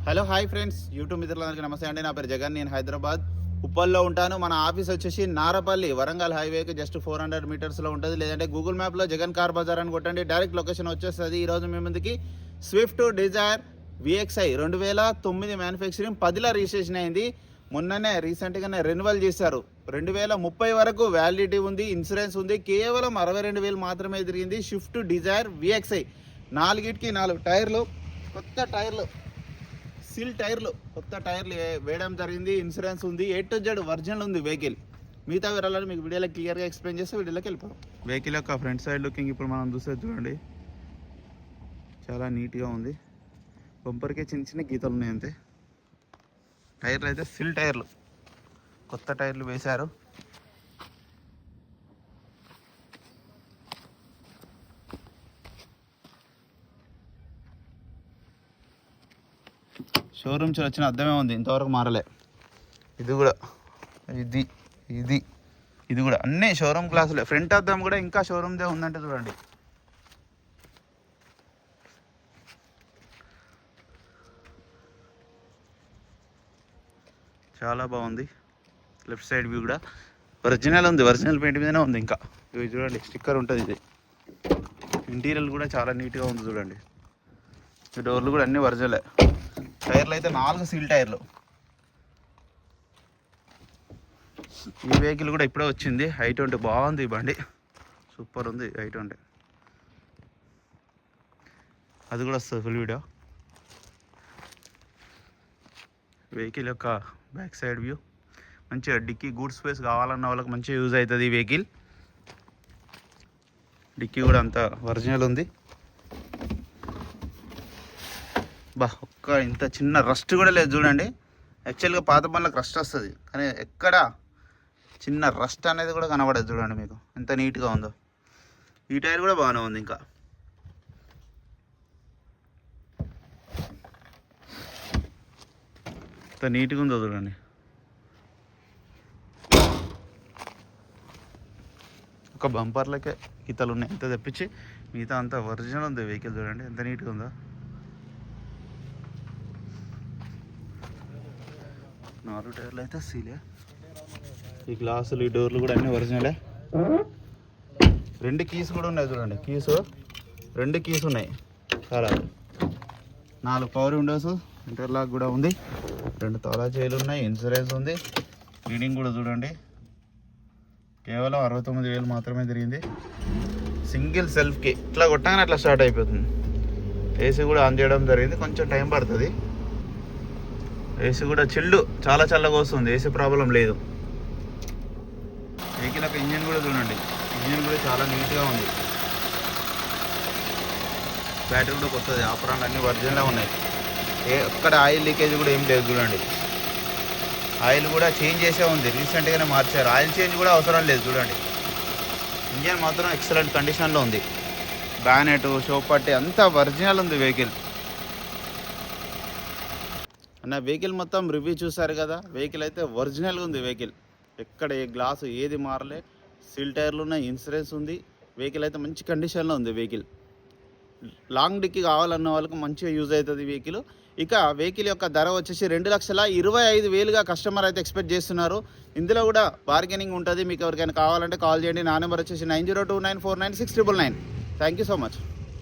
Hello hi friends, YouTube మిత్రులందరికీ నమస్తే అండి. నా పేరు జగన్, నేను హైదరాబాద్ ఉప్పల్లో ఉంటాను. మన ఆఫీస్ వచ్చేసి నారపల్లి వరంగల్ హైవేకి జస్ట్ 400 మీటర్స్లో ఉంటుంది. లేదంటే గూగుల్ మ్యాప్లో జగన్ కార్ బజార్ అని కొట్టండి, డైరెక్ట్ లొకేషన్ వచ్చేస్తుంది. ఈరోజు మీ ముందుకి స్విఫ్ట్ డిజైర్ VXi 2009 మ్యానుఫ్యాక్చరింగ్ 10ల రిజిస్ట్రేషన్ అయింది. మొన్ననే రీసెంట్గానే రెన్యువల్ చేశారు. 2030 వరకు వ్యాలిడిటీ ఉంది, ఇన్సూరెన్స్ ఉంది. కేవలం 62,000 మాత్రమే తిరిగింది. స్విఫ్ట్ డిజైర్ VXi 4కి 4 టైర్లు, కొత్త టైర్లు, సీల్ టైర్లు, కొత్త టైర్లు వేయడం జరిగింది. ఇన్సూరెన్స్ ఉంది, A to Z ఒరిజినల్ ఉంది వెహికల్. మిగతా వివరాలను మీకు వీడియోలో క్లియర్గా ఎక్స్ప్లెయిన్ చేస్తే వీడియోలోకి వెళ్ళిపోతాం. వెహికల్ యొక్క ఫ్రంట్ సైడ్ లుకింగ్ ఇప్పుడు మనం చూస్తే చూడండి, చాలా నీట్గా ఉంది. బంపర్కే చిన్న చిన్న గీతలు ఉన్నాయి అంతే. టైర్లు అయితే సిల్ టైర్లు, కొత్త టైర్లు వేశారు. షోరూమ్ నుంచి వచ్చిన అద్దమే ఉంది, ఇంతవరకు మారలే. ఇది కూడా ఇది ఇది ఇది కూడా అన్నీ షోరూమ్ క్లాసులే. ఫ్రంట్ అద్దం కూడా ఇంకా షోరూమ్దే ఉందంటే చూడండి. చాలా బాగుంది. లెఫ్ట్ సైడ్ వ్యూ కూడా ఒరిజినల్ ఉంది, ఒరిజినల్ పెయింట్ మీదనే ఉంది. ఇంకా ఇవి చూడండి, స్టిక్కర్ ఉంటుంది. ఇది ఇంటీరియర్ కూడా చాలా నీట్గా ఉంది చూడండి. ఈ డోర్లు కూడా అన్నీ ఒరిజినలే. టైర్లు అయితే 4 సీల్ టైర్లు. ఈ వెహికల్ కూడా ఇప్పుడే వచ్చింది. i20 బాగుంది, ఈ బండి సూపర్ ఉంది. i20 అది కూడా వస్తుంది ఫుల్ వీడియో. వెహికల్ యొక్క బ్యాక్ సైడ్ వ్యూ మంచిగా, డిక్కీ గూడ్ స్పేస్ కావాలన్న వాళ్ళకి మంచిగా యూజ్ అవుతుంది ఈ వెహికల్. డిక్కీ కూడా అంతా ఒరిజినల్ ఉంది. ఒక్క ఇంత చిన్న రస్ట్ కూడా లేదు చూడండి. యాక్చువల్గా పాత బండ్లకు రస్ట్ వస్తుంది, కానీ ఎక్కడ చిన్న రస్ట్ అనేది కూడా కనబడదు చూడండి మీకు ఎంత నీట్గా ఉందో. ఈ టైర్ కూడా బాగానే ఉంది. ఇంకా ఎంత నీట్గా ఉందో చూడండి. ఒక బంపర్లకే గీతలు ఉన్నాయి, ఇంత తెప్పించి మిగతా అంతా ఒరిజినల్ ఉంది వెహికల్. చూడండి ఎంత నీట్గా ఉందో. 4 టైర్లు అయితే సీలే. ఈ గ్లాసులు, ఈ డోర్లు కూడా అన్నీ ఒరిజినలే. 2 కీస్ కూడా ఉన్నాయి చూడండి. కీసు 2 కీస్ ఉన్నాయి. చాలా 4 పవర్ విండోస్, ఇంటర్లాక్ కూడా ఉంది. 2 తాళా చేయిలు ఉన్నాయి. ఇన్సూరెన్స్ ఉంది. రీడింగ్ కూడా చూడండి, కేవలం 69,000 మాత్రమే తిరిగింది. సింగిల్ సెల్ఫ్కి ఇట్లా కొట్టగానే అట్లా స్టార్ట్ అయిపోతుంది. ఏసీ కూడా ఆన్ చేయడం జరిగింది, కొంచెం టైం పడుతుంది. ఏసీ కూడా చిల్లు, చాలా చల్లగా వస్తుంది. ఏసీ ప్రాబ్లం లేదు. వెహికల్ యొక్క ఇంజిన్ కూడా చూడండి, ఇంజిన్ కూడా చాలా నీట్గా ఉంది. బ్యాటరీ కూడా కొత్తది, ఆపరాలు అన్నీ ఒరిజినల్గా ఉన్నాయి. ఎక్కడ ఆయిల్ లీకేజ్ కూడా ఏం లేదు చూడండి. ఆయిల్ కూడా చేంజ్ చేసే ఉంది, రీసెంట్గానే మార్చారు. ఆయిల్ చేంజ్ కూడా అవసరం లేదు చూడండి. ఇంజిన్ మాత్రం ఎక్సలెంట్ కండిషన్లో ఉంది. బ్యానెట్, షో పట్టి అంతా ఒరిజినల్ ఉంది వెహికల్. నా వెహికల్ మొత్తం రివ్యూ చూసారు కదా. వెహికల్ అయితే ఒరిజినల్గా ఉంది. వెహికల్ ఎక్కడ ఏ గ్లాసు ఏది మారలే. సీల్ టైర్లు ఉన్నాయి, ఇన్సూరెన్స్ ఉంది. వెహికల్ అయితే మంచి కండిషన్లో ఉంది. వెహికల్ లాంగ్ డిక్కీ కావాలన్న వాళ్ళకి మంచిగా యూజ్ అవుతుంది వెహికల్. ఇక వెహికల్ యొక్క ధర వచ్చేసి 2,25,000గా కస్టమర్ అయితే ఎక్స్పెక్ట్ చేస్తున్నారు. ఇందులో కూడా బార్గెనింగ్ ఉంటుంది. మీకు ఎవరికైనా కావాలంటే కాల్ చేయండి. నా నెంబర్ వచ్చేసి 9029496999. Thank you so much.